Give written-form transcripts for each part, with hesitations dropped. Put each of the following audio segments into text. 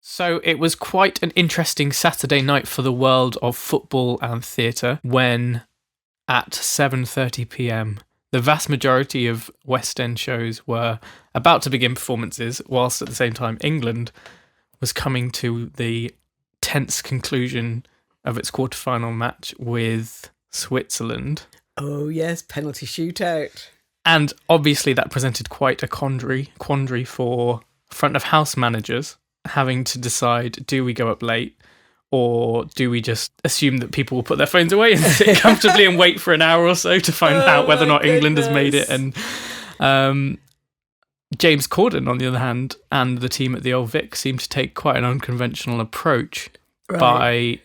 So it was quite an interesting Saturday night for the world of football and theatre when, at 7:30pm, the vast majority of West End shows were about to begin performances, whilst at the same time England was coming to the tense conclusion of its quarterfinal match with Switzerland. Oh yes, penalty shootout. And obviously that presented quite a quandary for front of house managers, having to decide, do we go up late or do we just assume that people will put their phones away and sit comfortably and wait for an hour or so to find out whether or not England has made it? And James Corden, on the other hand, and the team at the Old Vic seemed to take quite an unconventional approach by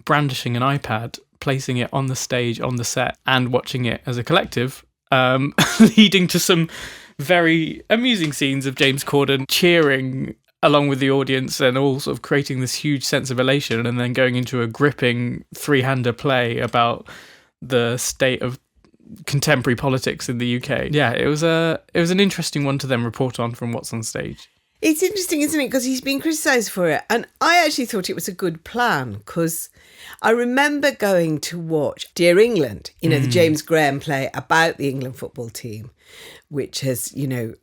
brandishing an iPad, placing it on the stage, on the set, and watching it as a collective, leading to some very amusing scenes of James Corden cheering along with the audience and all sort of creating this huge sense of elation, and then going into a gripping three-hander play about the state of contemporary politics in the UK. Yeah, it was an interesting one to then report on from What's on Stage. It's interesting, isn't it? Because he's been criticised for it. And I actually thought it was a good plan, because I remember going to watch Dear England, the James Graham play about the England football team, which has,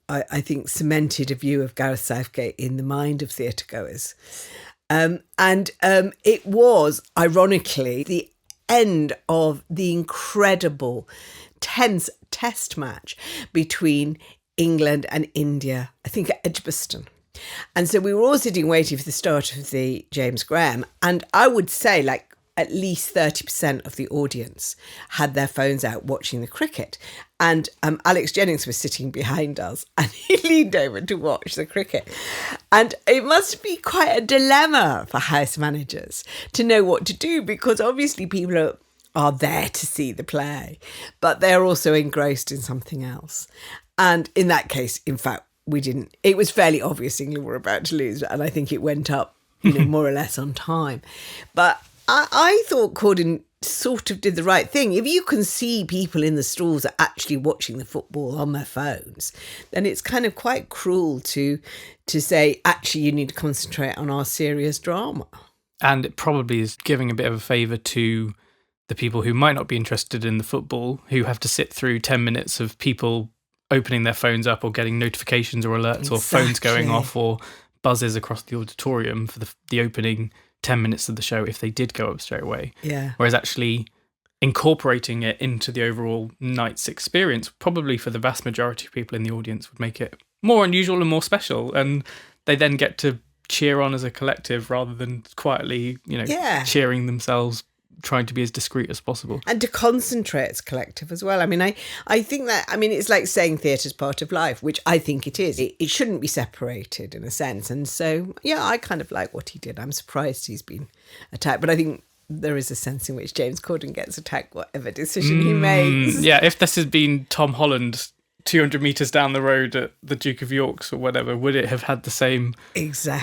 I think cemented a view of Gareth Southgate in the mind of theatregoers. It was, ironically, the end of the incredible, tense test match between England and India, I think at Edgbaston. And so we were all sitting waiting for the start of the James Graham. And I would say at least 30% of the audience had their phones out watching the cricket. And Alex Jennings was sitting behind us and he leaned over to watch the cricket. And it must be quite a dilemma for house managers to know what to do, because obviously people are there to see the play, but they're also engrossed in something else. And in that case, in fact, it was fairly obvious England were about to lose, and I think it went up, more or less on time. But I thought Corden sort of did the right thing. If you can see people in the stalls are actually watching the football on their phones, then it's kind of quite cruel to say, actually, you need to concentrate on our serious drama. And it probably is giving a bit of a favour to the people who might not be interested in the football, who have to sit through 10 minutes of people opening their phones up or getting notifications or alerts or phones going off or buzzes across the auditorium for the opening 10 minutes of the show if they did go up straight away. Yeah. Whereas actually incorporating it into the overall night's experience, probably for the vast majority of people in the audience, would make it more unusual and more special. And they then get to cheer on as a collective rather than quietly, cheering themselves, trying to be as discreet as possible. And to concentrate as collective as well. I mean, I think that, it's like saying theatre's part of life, which I think it is. It shouldn't be separated in a sense. And so, I kind of like what he did. I'm surprised he's been attacked. But I think there is a sense in which James Corden gets attacked whatever decision he makes. Yeah, if this had been Tom Holland 200 metres down the road at the Duke of York's or whatever, would it have had the same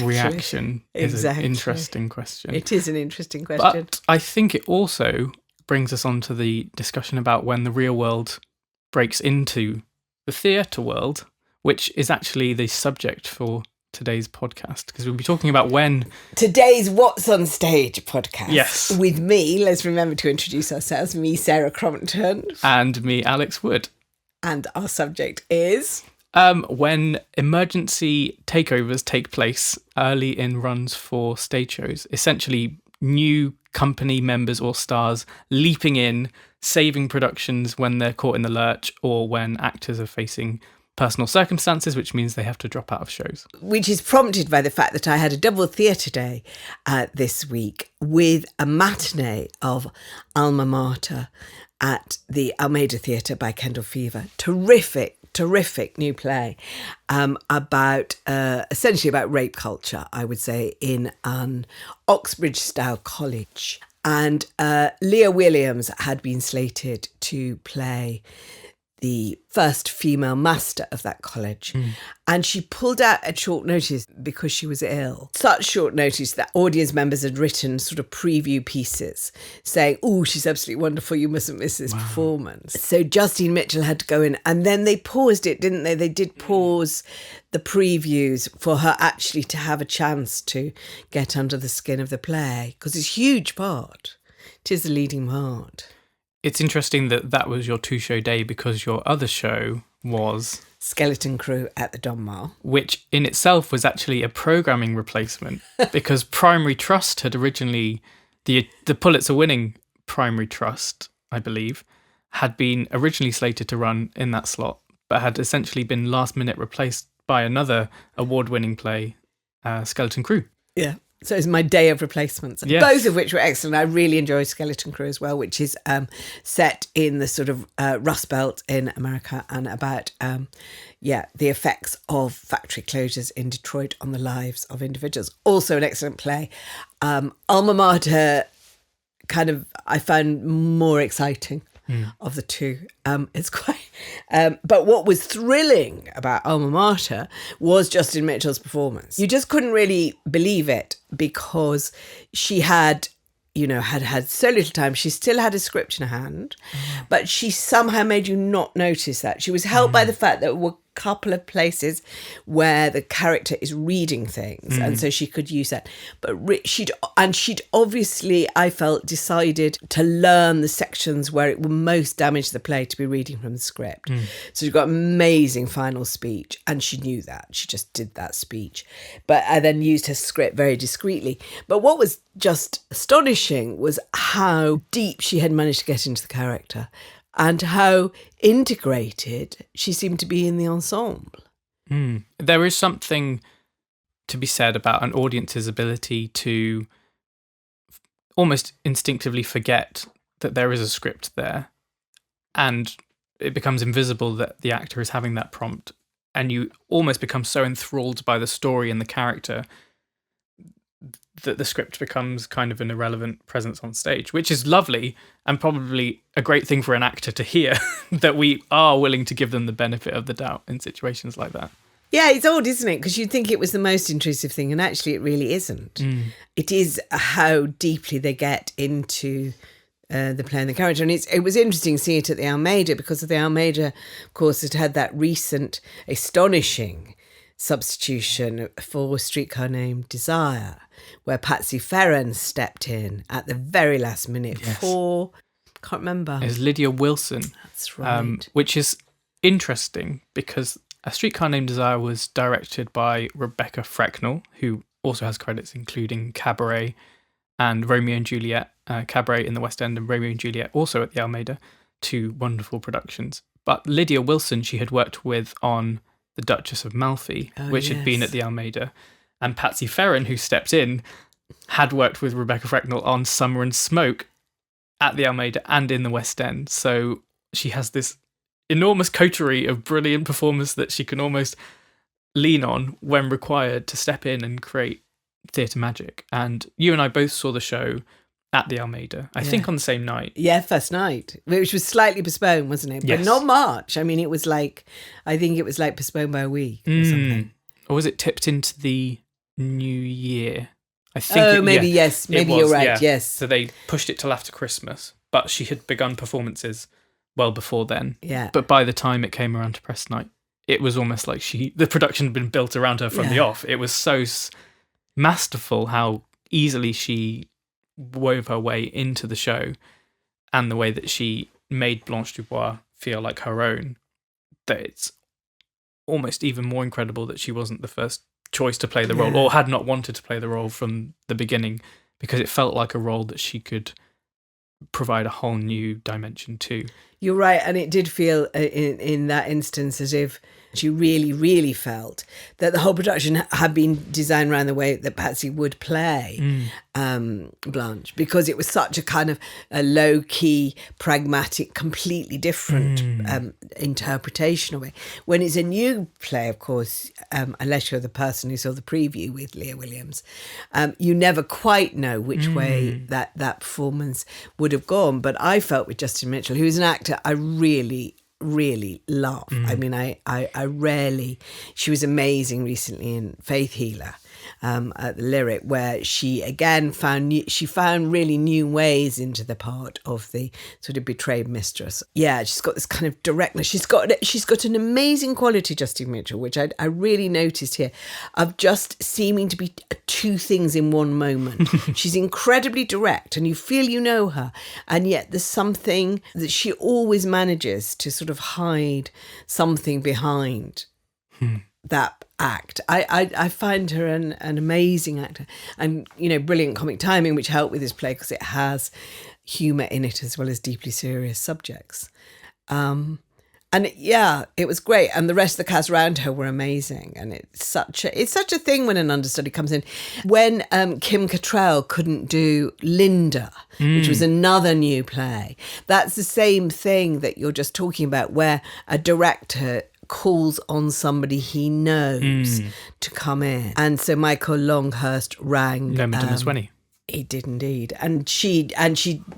reaction? Is an interesting question. It is an interesting question. But I think it also brings us on to the discussion about when the real world breaks into the theatre world, which is actually the subject for today's podcast, because we'll be talking about when... Today's What's on Stage podcast. Yes. With me, let's remember to introduce ourselves, me, Sarah Crompton. And me, Alex Wood. And our subject is... when emergency takeovers take place early in runs for stage shows. Essentially, new company members or stars leaping in, saving productions when they're caught in the lurch, or when actors are facing personal circumstances, which means they have to drop out of shows. Which is prompted by the fact that I had a double theatre day this week with a matinee of Alma Mater at the Almeida Theatre by Kendall Fever. Terrific new play essentially about rape culture, I would say, in an Oxbridge-style college. And Leah Williams had been slated to play the first female master of that college. And she pulled out at short notice because she was ill. Such short notice that audience members had written sort of preview pieces saying, oh, she's absolutely wonderful, you mustn't miss this performance. So Justine Mitchell had to go in, and then they paused it, didn't they? They did pause the previews for her actually to have a chance to get under the skin of the play, because it's a huge part. It is the leading part. It's interesting that that was your 2-show day, because your other show was Skeleton Crew at the Donmar, which in itself was actually a programming replacement, because Primary Trust had originally, the Pulitzer-winning Primary Trust, I believe, had been originally slated to run in that slot, but had essentially been last minute replaced by another award-winning play, Skeleton Crew. Yeah. So it's my day of replacements, Yes. both of which were excellent. I really enjoyed Skeleton Crew as well, which is set in the sort of Rust Belt in America, and about, the effects of factory closures in Detroit on the lives of individuals. Also an excellent play. Alma Mater I found more exciting of the two. It's quite... but what was thrilling about Alma Mater was Justine Mitchell's performance. You just couldn't really believe it, because she had so little time. She still had a script in her hand, but she somehow made you not notice that. She was helped by the fact that there were a couple of places where the character is reading things, and so she could use that. But she'd obviously, I felt, decided to learn the sections where it would most damage the play to be reading from the script. So she got amazing final speech, and she knew that. She just did that speech. But I then used her script very discreetly. But what was just astonishing was how deep she had managed to get into the character, and how integrated she seemed to be in the ensemble. There is something to be said about an audience's ability to almost instinctively forget that there is a script there, and it becomes invisible that the actor is having that prompt, and you almost become so enthralled by the story and the character that the script becomes kind of an irrelevant presence on stage, which is lovely and probably a great thing for an actor to hear, that we are willing to give them the benefit of the doubt in situations like that. Yeah, it's odd, isn't it? Because you'd think it was the most intrusive thing, and actually it really isn't. It is how deeply they get into the play and the character. And it was interesting seeing it at the Almeida, because the Almeida, of course, had that recent, astonishing substitution for A Streetcar Named Desire, where Patsy Ferran stepped in at the very last minute for, can't remember. It was Lydia Wilson. That's right. Which is interesting, because A Streetcar Named Desire was directed by Rebecca Frecknell, who also has credits including Cabaret and Romeo and Juliet. Cabaret in the West End and Romeo and Juliet also at the Almeida, 2 wonderful productions. But Lydia Wilson, she had worked with on The Duchess of Malfi, which had been at the Almeida. And Patsy Ferran, who stepped in, had worked with Rebecca Frecknell on Summer and Smoke at the Almeida and in the West End. So she has this enormous coterie of brilliant performers that she can almost lean on when required to step in and create theatre magic. And you and I both saw the show at the Almeida, I think on the same night. Yeah, first night, which was slightly postponed, wasn't it? But not much. I mean, it was like, I think it was like postponed by a week or something. Or was it tipped into the new year? I think maybe you're right, yes. So they pushed it till after Christmas, but she had begun performances well before then. Yeah. But by the time it came around to press night, it was almost like the production had been built around her from the off. It was so masterful how easily she wove her way into the show, and the way that she made Blanche Dubois feel like her own, that it's almost even more incredible that she wasn't the first choice to play the role, or had not wanted to play the role from the beginning, because it felt like a role that she could provide a whole new dimension to. You're right, and it did feel in that instance as if she really, really felt that the whole production had been designed around the way that Patsy would play Blanche, because it was such a kind of a low-key, pragmatic, completely different interpretation of it. When it's a new play, of course, unless you're the person who saw the preview with Leah Williams, you never quite know which way that performance would have gone. But I felt with Justine Mitchell, who is an actor I really really laugh. I mean, I rarely... She was amazing recently in Faith Healer, at the Lyric, where she again found really new ways into the part of the sort of betrayed mistress. Yeah, she's got this kind of directness. She's got an amazing quality, Justine Mitchell, which I really noticed here, of just seeming to be two things in one moment. She's incredibly direct, and you feel you know her, and yet there's something that she always manages to sort of hide something behind that act. I find her an amazing actor, and brilliant comic timing, which helped with this play because it has humour in it as well as deeply serious subjects. And yeah, it was great, and the rest of the cast around her were amazing. And it's such a thing when an understudy comes in. When Kim Cattrall couldn't do Linda, which was another new play, that's the same thing that you're just talking about, where a director calls on somebody he knows to come in. And so Michael Longhurst rang Swenny. He did indeed. And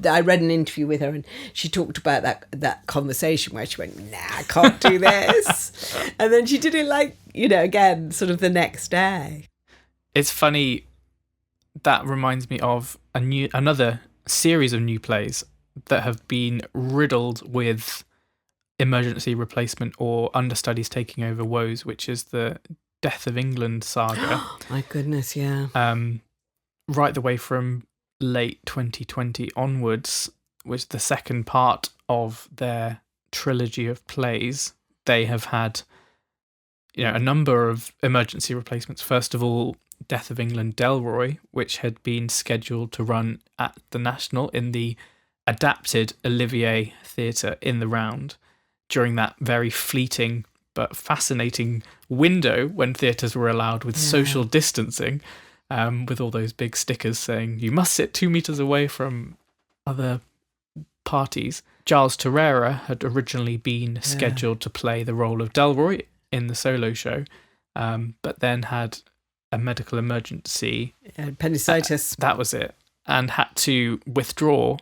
I read an interview with her, and she talked about that conversation where she went, nah, I can't do this. And then she did it again, sort of the next day. It's funny, that reminds me of another series of new plays that have been riddled with emergency replacement or understudies taking over woes, which is the Death of England saga. My goodness, yeah. Right the way from late 2020 onwards, was the second part of their trilogy of plays. They have had a number of emergency replacements. First of all, Death of England Delroy, which had been scheduled to run at the National in the adapted Olivier Theatre in the Round, during that very fleeting but fascinating window when theatres were allowed with social distancing, with all those big stickers saying you must sit 2 meters away from other parties. Giles Terrera had originally been scheduled to play the role of Delroy in the solo show, but then had a medical emergency. Appendicitis. That was it. And had to withdraw.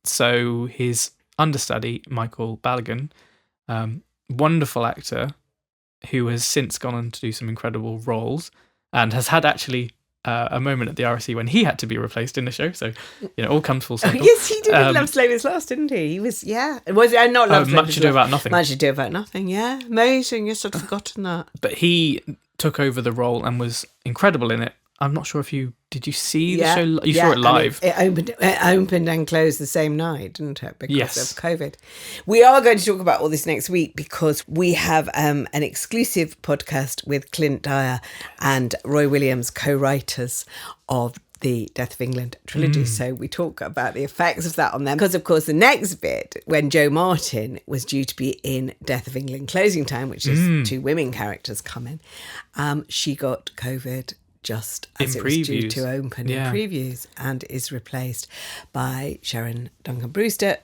So his understudy, Michael Balogun, wonderful actor who has since gone on to do some incredible roles and has had actually a moment at the RSC when he had to be replaced in the show. So, all comes full circle. Yes, he did in Love Slavers Lost, didn't he? He was, Was it not Love Slavers Much Ado About Nothing. Much Ado About Nothing, yeah. Amazing. Yes, I'd forgotten that. But he took over the role and was incredible in it. I'm not sure if did you see the show? You saw it live. It opened and closed the same night, didn't it? Because of COVID. We are going to talk about all this next week because we have an exclusive podcast with Clint, Dyer and Roy Williams, co-writers of the Death of England trilogy. So we talk about the effects of that on them. Because, of course, the next bit, when Jo Martin was due to be in Death of England Closing Time, which is two women characters come in, she got COVID just as it was due to open in previews, and is replaced by Sharon Duncan Brewster,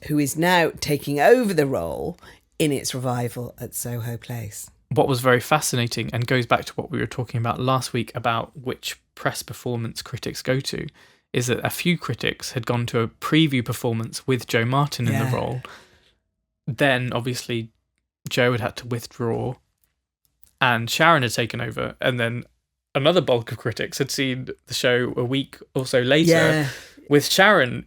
who is now taking over the role in its revival at Soho Place. What was very fascinating, and goes back to what we were talking about last week about which press performance critics go to, is that a few critics had gone to a preview performance with Jo Martin in the role. Then, obviously, Jo had to withdraw, and Sharon had taken over, and then another bulk of critics had seen the show a week or so later with Sharon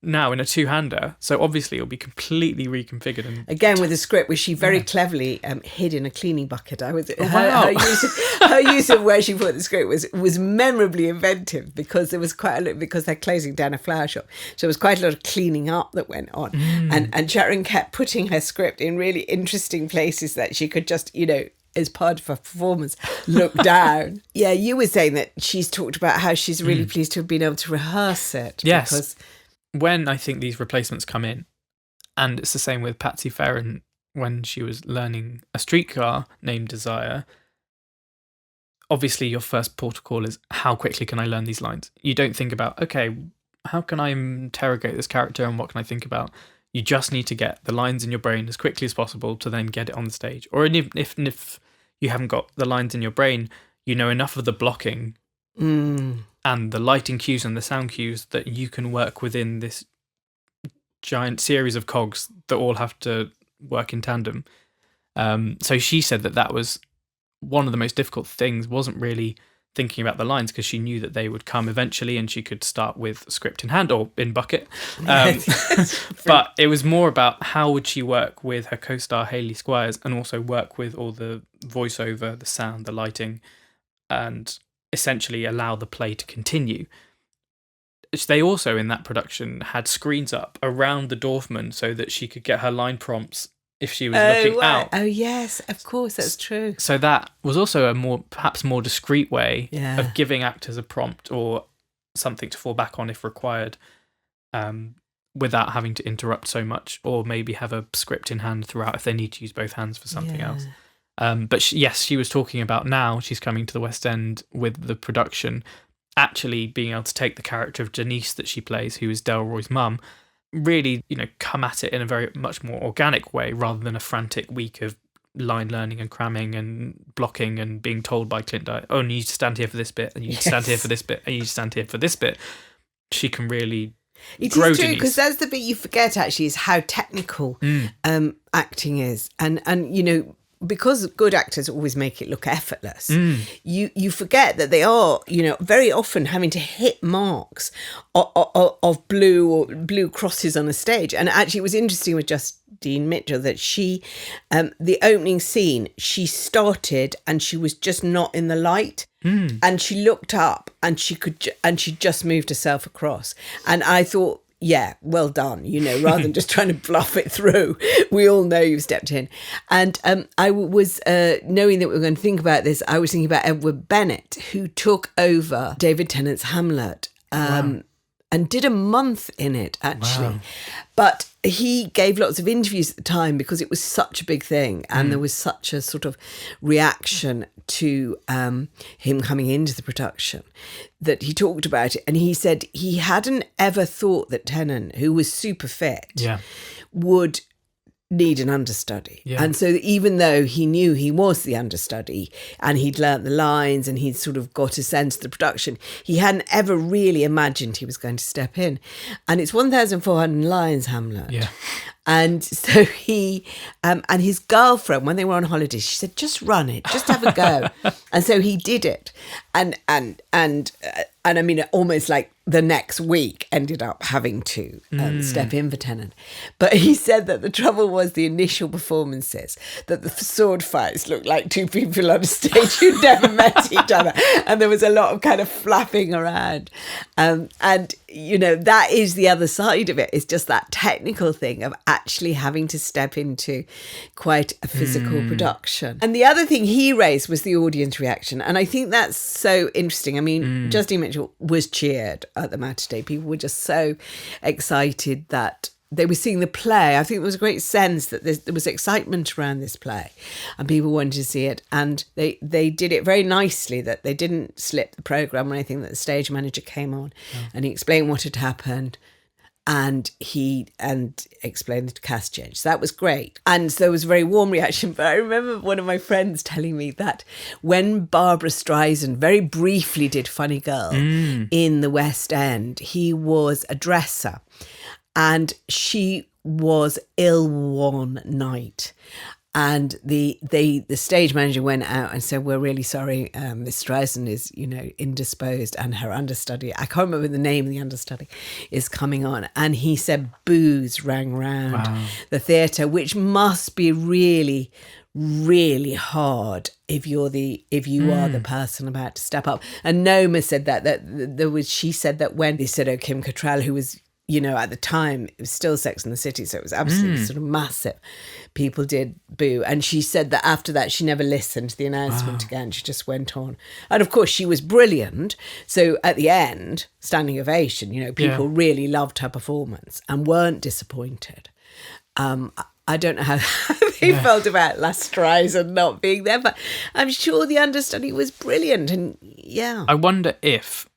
now in a two-hander. So obviously it'll be completely reconfigured. And again, with a script which she very cleverly hid in a cleaning bucket. Her use of where she put the script was memorably inventive, because there was quite a lot, because they're closing down a flower shop. So there was quite a lot of cleaning up that went on. And Sharon kept putting her script in really interesting places that she could just, as part of her performance, look down. Yeah, you were saying that she's talked about how she's really pleased to have been able to rehearse it. Yes. Because when I think these replacements come in, and it's the same with Patsy Ferran when she was learning A Streetcar Named Desire, obviously your first port of call is, how quickly can I learn these lines? You don't think about, okay, how can I interrogate this character and what can I think about? You just need to get the lines in your brain as quickly as possible to then get it on the stage. Or if you haven't got the lines in your brain, you know enough of the blocking and the lighting cues and the sound cues that you can work within this giant series of cogs that all have to work in tandem. So she said that was one of the most difficult things, wasn't really thinking about the lines, because she knew that they would come eventually and she could start with script in hand or in bucket. But it was more about how would she work with her co-star Hayley Squires and also work with all the voiceover, the sound, the lighting, and essentially allow the play to continue. They also, in that production, had screens up around the Dorfman so that she could get her line prompts if she was looking out. Oh, yes, of course, that's true. So that was also a perhaps more discreet way of giving actors a prompt or something to fall back on if required, without having to interrupt so much, or maybe have a script in hand throughout if they need to use both hands for something else. But she was talking about now she's coming to the West End with the production, actually being able to take the character of Janice that she plays, who is Delroy's mum, really, come at it in a very much more organic way rather than a frantic week of line learning and cramming and blocking and being told by Clint, oh, you need to stand here for this bit, and you need to stand here for this bit, and you need to stand here for this bit. She can really grow. It is true, because that's the bit you forget, actually, is how technical acting is. And because good actors always make it look effortless, you forget that they are, very often having to hit marks of blue crosses on a stage. And actually, it was interesting with Justine Mitchell that she, the opening scene, she started and she was just not in the light. And she looked up and she just moved herself across. And I thought, yeah, well done, rather than just trying to bluff it through. We all know you've stepped in. And I was, knowing that we were going to think about this, I was thinking about Edward Bennett, who took over David Tennant's Hamlet and did a month in it, actually. Wow. But he gave lots of interviews at the time because it was such a big thing and there was such a sort of reaction to him coming into the production that he talked about it. And he said he hadn't ever thought that Tennant, who was super fit, would need an understudy. And so even though he knew he was the understudy and he'd learnt the lines and he'd sort of got a sense of the production, he hadn't ever really imagined he was going to step in. And it's 1,400 lines, Hamlet. And so he and his girlfriend, when they were on holiday, she said, just run it, just have a go. And so he did it. And I mean, almost like the next week ended up having to step in for Tennant. But he said that the trouble was the initial performances, that the sword fights looked like two people on a stage who'd never met each other. And there was a lot of kind of flapping around. And, that is the other side of it. It's just that technical thing of actually having to step into quite a physical production. And the other thing he raised was the audience reaction. And I think that's so interesting. I mean, Justine Mitchell was cheered at the Matter Day. People were just so excited that they were seeing the play. I think there was a great sense that there was excitement around this play and people wanted to see it. And they did it very nicely, that they didn't slip the programme or anything, that the stage manager came on and he explained what had happened. And he explained the cast change. So that was great. And so there was a very warm reaction. But I remember one of my friends telling me that when Barbara Streisand very briefly did Funny Girl in the West End, he was a dresser. And she was ill one night. And the stage manager went out and said, we're really sorry, Miss Streisand is, indisposed, and her understudy, I can't remember the name of the understudy, is coming on. And he said boos rang round the theatre, which must be really, really hard if you are the person about to step up. And Noma said she said that when they said, Kim Cattrall, who was, at the time, it was still Sex and the City, so it was absolutely sort of massive. People did boo. And she said that after that, she never listened to the announcement again. She just went on. And of course, she was brilliant. So at the end, standing ovation, people really loved her performance and weren't disappointed. I don't know how they felt about La Streisand not being there, but I'm sure the understudy was brilliant. And I wonder if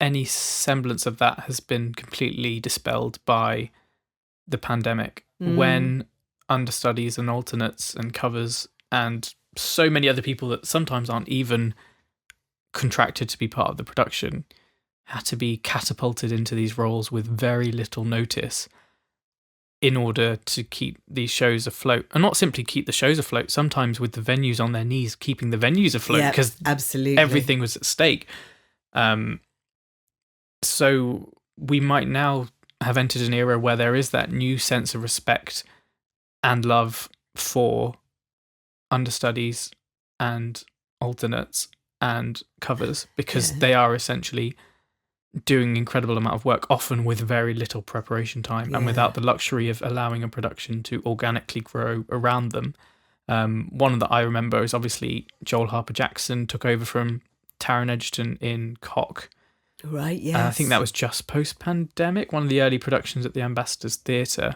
any semblance of that has been completely dispelled by the pandemic, when understudies and alternates and covers and so many other people that sometimes aren't even contracted to be part of the production had to be catapulted into these roles with very little notice. in order to keep these shows afloat, and not simply keep the shows afloat, sometimes with the venues on their knees, keeping the venues afloat, because absolutely everything was at stake. So we might now have entered an era where there is that new sense of respect and love for understudies and alternates and covers, because they are essentially doing an incredible amount of work, often with very little preparation time and without the luxury of allowing a production to organically grow around them. One that I remember is obviously Joel Harper-Jackson took over from Taron Egerton in Cock. Right, yes. I think that was just post-pandemic, one of the early productions at the Ambassadors Theatre.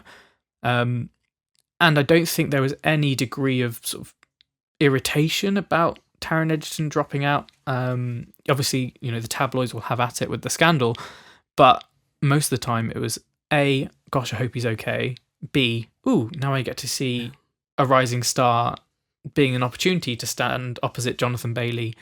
And I don't think there was any degree of sort of irritation about Taron Egerton dropping out. Obviously, the tabloids will have at it with the scandal, but most of the time it was A, gosh, I hope he's okay. B, now I get to see a rising star being an opportunity to stand opposite Jonathan Bailey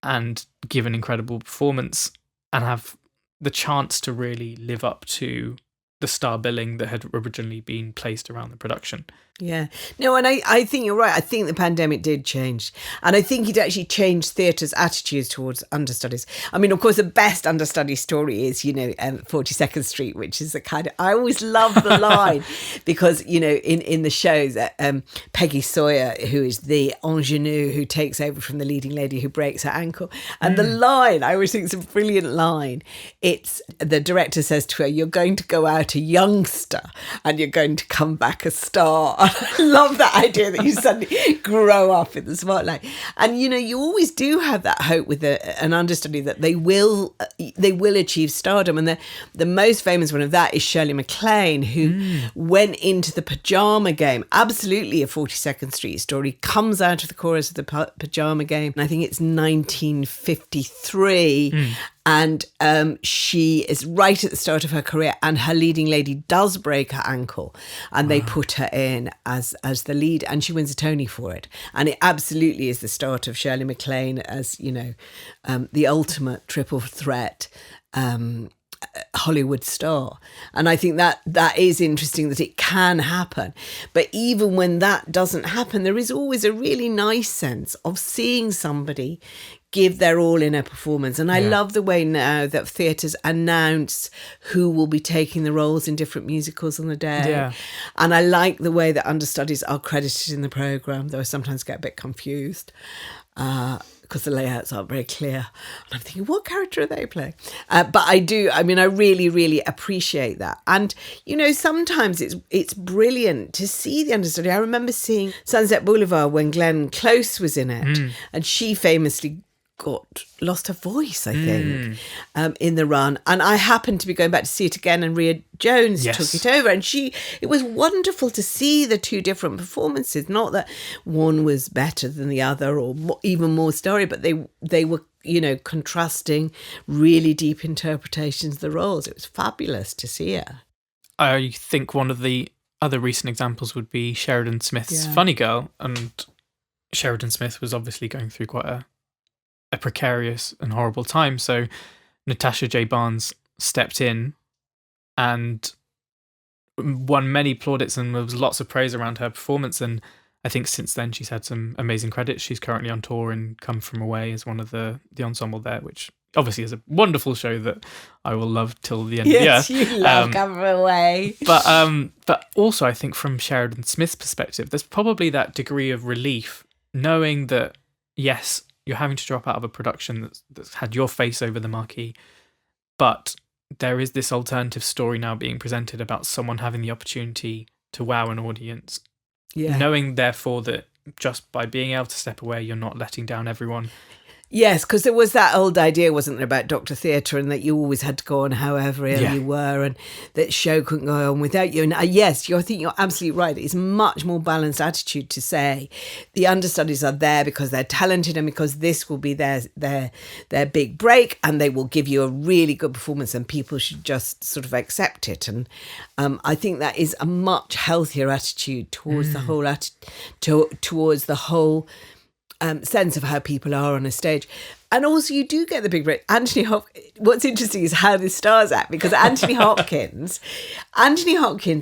and give an incredible performance and have the chance to really live up to the star billing that had originally been placed around the production. Yeah. No, and I think you're right. I think the pandemic did change. And I think it actually changed theatre's attitudes towards understudies. I mean, of course, the best understudy story is, 42nd Street, which is I always love the line because, in the shows, Peggy Sawyer, who is the ingenue who takes over from the leading lady who breaks her ankle. And the line, I always think it's a brilliant line. It's the director says to her, you're going to go out a youngster and you're going to come back a star. I love that idea that you suddenly grow up in the spotlight. And, you always do have that hope with an understudy that they will achieve stardom. And the most famous one of that is Shirley MacLaine, who went into the Pyjama Game, absolutely a 42nd Street story, comes out of the chorus of the Pyjama Game. And I think it's 1953. And she is right at the start of her career, and her leading lady does break her ankle, and they put her in as the lead, and she wins a Tony for it. And it absolutely is the start of Shirley MacLaine as the ultimate triple threat Hollywood star. And I think that is interesting that it can happen. But even when that doesn't happen, there is always a really nice sense of seeing somebody give their all in a performance. And I love the way now that theatres announce who will be taking the roles in different musicals on the day. Yeah. And I like the way that understudies are credited in the programme, though I sometimes get a bit confused because the layouts aren't very clear. And I'm thinking, what character are they playing? But I really, really appreciate that. And, sometimes it's brilliant to see the understudy. I remember seeing Sunset Boulevard when Glenn Close was in it, and she famously lost her voice, I think, in the run. And I happened to be going back to see it again, and Rhea Jones took it over. And it was wonderful to see the two different performances. Not that one was better than the other or even more story, but they were, contrasting really deep interpretations of the roles. It was fabulous to see it. I think one of the other recent examples would be Sheridan Smith's Funny Girl. And Sheridan Smith was obviously going through quite a precarious and horrible time. So Natasha J. Barnes stepped in and won many plaudits, and there was lots of praise around her performance. And I think since then she's had some amazing credits. She's currently on tour and Come From Away as one of the ensemble there, which obviously is a wonderful show that I will love till the end of the earth. Yes, you love Come From Away. But also I think from Sheridan Smith's perspective, there's probably that degree of relief knowing that, yes, you're having to drop out of a production that's had your face over the marquee, but there is this alternative story now being presented about someone having the opportunity to wow an audience. Yeah. Knowing, therefore, that just by being able to step away, you're not letting down everyone. Yes, because there was that old idea, wasn't there, about Dr. Theatre, and that you always had to go on however ill you were, and that show couldn't go on without you. And yes, I think you're absolutely right. It's a much more balanced attitude to say the understudies are there because they're talented and because this will be their big break, and they will give you a really good performance, and people should just sort of accept it. And I think that is a much healthier attitude towards the whole towards the whole sense of how people are on a stage. And also you do get the big break. What's interesting is how this stars act, because Anthony Hopkins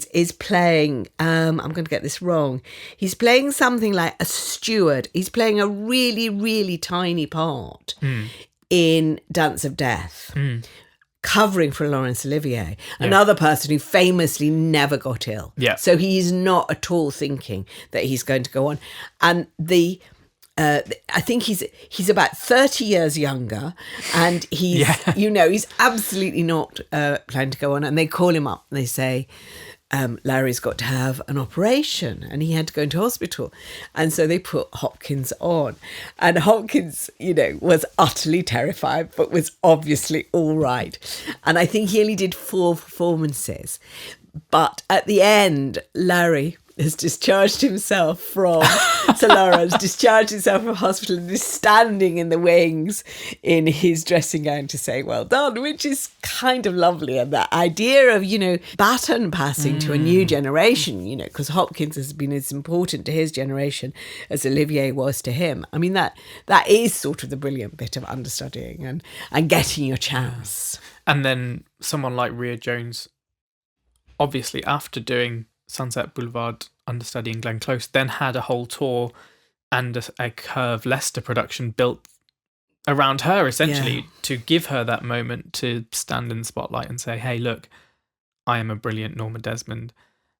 is playing, I'm going to get this wrong, he's playing something like a steward. He's playing a really, really tiny part in Dance of Death, covering for Laurence Olivier, another person who famously never got ill. Yeah. So he's not at all thinking that he's going to go on. And I think he's about 30 years younger, and he's he's absolutely not planning to go on. And they call him up and they say, Larry's got to have an operation, and he had to go into hospital. And so they put Hopkins on, and Hopkins, was utterly terrified, but was obviously all right. And I think he only did 4 performances, but at the end, Larry has discharged himself from hospital and is standing in the wings in his dressing gown to say, well done, which is kind of lovely. And that idea of, baton passing to a new generation, because Hopkins has been as important to his generation as Olivier was to him. I mean, that is sort of the brilliant bit of understudying and getting your chance. And then someone like Rhea Jones, obviously after doing Sunset Boulevard, understudying Glenn Close, then had a whole tour and a Curve Leicester production built around her, essentially, to give her that moment to stand in the spotlight and say, hey, look, I am a brilliant Norma Desmond.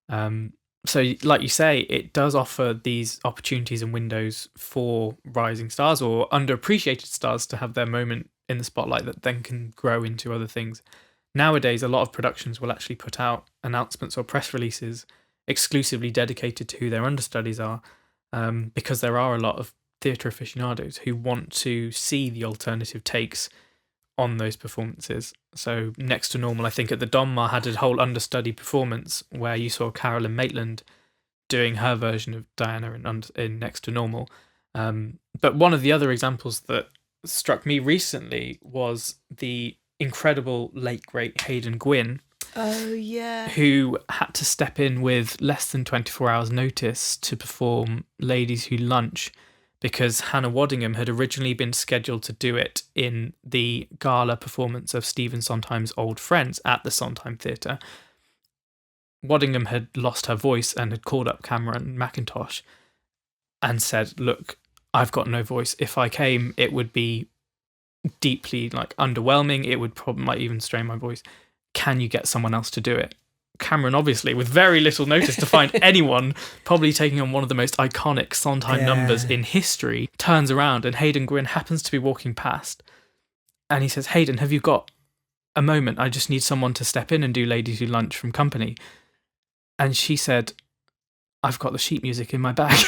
So like you say, it does offer these opportunities and windows for rising stars or underappreciated stars to have their moment in the spotlight that then can grow into other things. Nowadays, a lot of productions will actually put out announcements or press releases exclusively dedicated to who their understudies are, because there are a lot of theatre aficionados who want to see the alternative takes on those performances. So Next to Normal, I think at the Donmar had a whole understudy performance where you saw Carolyn Maitland doing her version of Diana in Next to Normal. But one of the other examples that struck me recently was the incredible late great Hayden Gwynn. Oh, yeah. Who had to step in with less than 24 hours notice to perform Ladies Who Lunch, because Hannah Waddingham had originally been scheduled to do it in the gala performance of Stephen Sondheim's Old Friends at the Sondheim Theatre. Waddingham had lost her voice and had called up Cameron McIntosh and said, look, I've got no voice. If I came, it would be deeply underwhelming. It would probably might even strain my voice. Can you get someone else to do it? Cameron, obviously, with very little notice to find anyone, probably taking on one of the most iconic Sondheim numbers in history, turns around and Hayden Gwynn happens to be walking past. And he says, Hayden, have you got a moment? I just need someone to step in and do Ladies Who Lunch from Company. And she said, I've got the sheet music in my bag.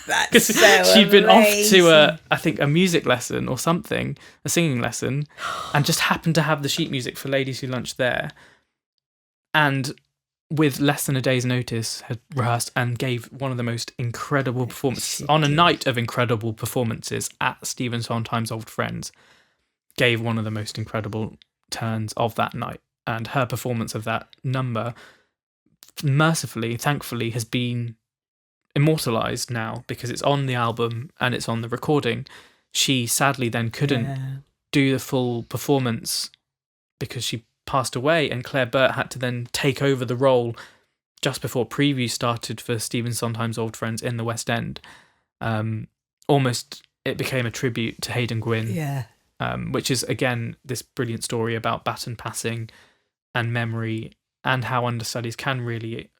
That's so she'd been amazing. off to a music lesson or something, a singing lesson, and just happened to have the sheet music for Ladies Who Lunch there. And with less than a day's notice, had rehearsed and gave one of the most incredible performances on a night of incredible performances at Stephen Sondheim's Old Friends. Gave one of the most incredible turns of that night. And her performance of that number, mercifully, thankfully, has been immortalized now because it's on the album and it's on the recording. She sadly then couldn't do the full performance because she passed away, and Claire Burt had to then take over the role just before preview started for Stephen Sondheim's Old Friends in the West End. Almost it became a tribute to Hayden Gwynn, which is again this brilliant story about baton passing and memory and how understudies can really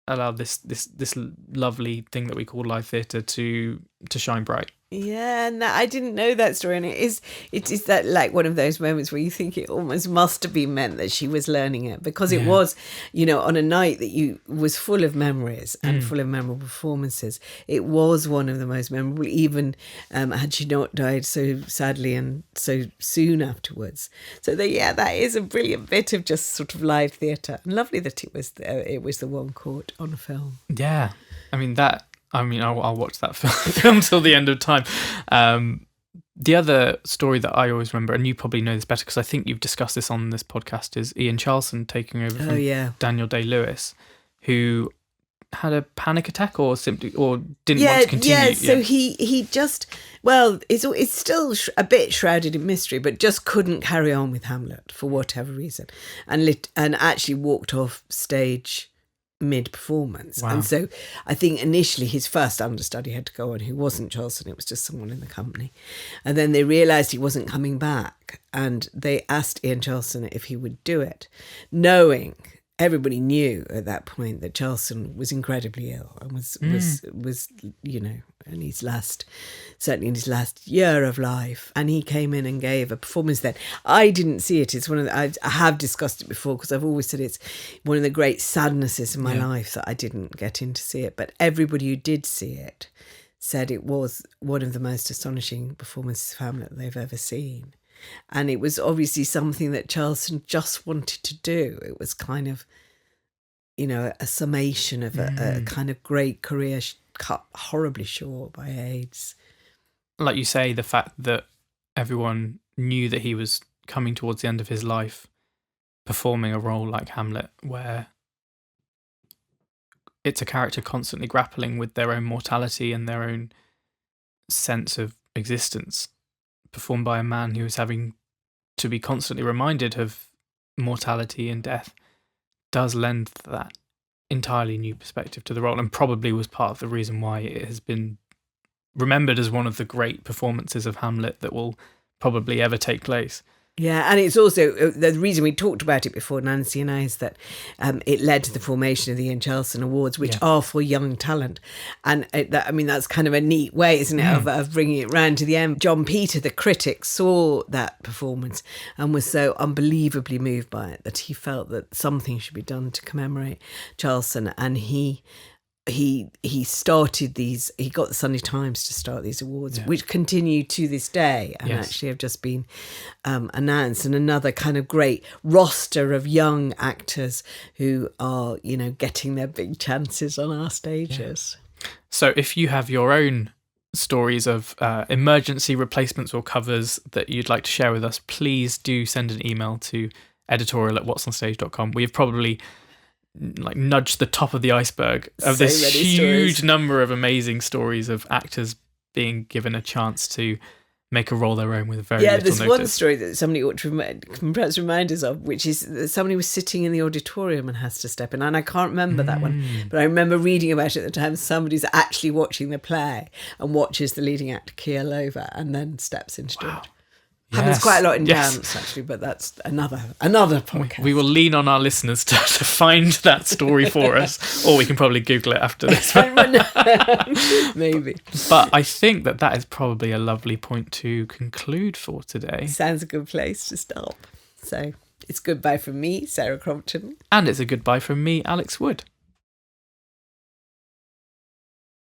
allow this lovely thing that we call live theatre to shine bright. Yeah, and I didn't know that story, and it is that one of those moments where you think it almost must have been meant that she was learning it, because it was, on a night that was full of memories and full of memorable performances. It was one of the most memorable, even had she not died so sadly and so soon afterwards. So that is a brilliant bit of just sort of live theatre, and lovely that it was the one caught on a film. Yeah, I'll watch that film till the end of time. The other story that I always remember, and you probably know this better because I think you've discussed this on this podcast, is Ian Charleson taking over from Daniel Day-Lewis, who had a panic attack or simply didn't want to continue? Yeah, so he just, well, it's still a bit shrouded in mystery, but just couldn't carry on with Hamlet for whatever reason, and actually walked off stage mid-performance. Wow. And so I think initially his first understudy had to go on, who wasn't Charleston, it was just someone in the company. And then they realised he wasn't coming back, and they asked Ian Charleston if he would do it, knowing everybody knew at that point that Charleston was incredibly ill and was in his last year of life. And he came in and gave a performance then. I didn't see it. It's I have discussed it before, because I've always said it's one of the great sadnesses in my life that I didn't get in to see it. But everybody who did see it said it was one of the most astonishing performances of Hamlet they've ever seen. And it was obviously something that Charleston just wanted to do. It was kind of, a summation of a kind of great career cut horribly short by AIDS. Like you say, the fact that everyone knew that he was coming towards the end of his life, performing a role like Hamlet, where it's a character constantly grappling with their own mortality and their own sense of existence, performed by a man who was having to be constantly reminded of mortality and death, does lend that entirely new perspective to the role, and probably was part of the reason why it has been remembered as one of the great performances of Hamlet that will probably ever take place. Yeah, and it's also the reason we talked about it before, Nancy and I, is that it led to the formation of the Ian Charleston Awards, which are for young talent. And that's kind of a neat way, isn't it, of bringing it round to the end. John Peter, the critic, saw that performance and was so unbelievably moved by it that he felt that something should be done to commemorate Charleston. And he started these, he got the Sunday Times to start these awards, which continue to this day and actually have just been announced, and another kind of great roster of young actors who are, getting their big chances on our stages. Yeah. So if you have your own stories of emergency replacements or covers that you'd like to share with us, please do send an email to editorial@whatsonstage.com. We've probably nudge the top of the iceberg of this huge number of amazing stories of actors being given a chance to make a role their own with very little notice. There's one story that somebody ought to perhaps remind us of, which is that somebody was sitting in the auditorium and has to step in, and I can't remember that one, but I remember reading about it at the time. Somebody's actually watching the play and watches the leading actor keel over and then steps into it. Happens quite a lot in dance, actually, but that's another podcast. We will lean on our listeners to find that story for us, or we can probably Google it after this. Maybe. But I think that is probably a lovely point to conclude for today. Sounds a good place to stop. So it's goodbye from me, Sarah Crompton. And it's a goodbye from me, Alex Wood.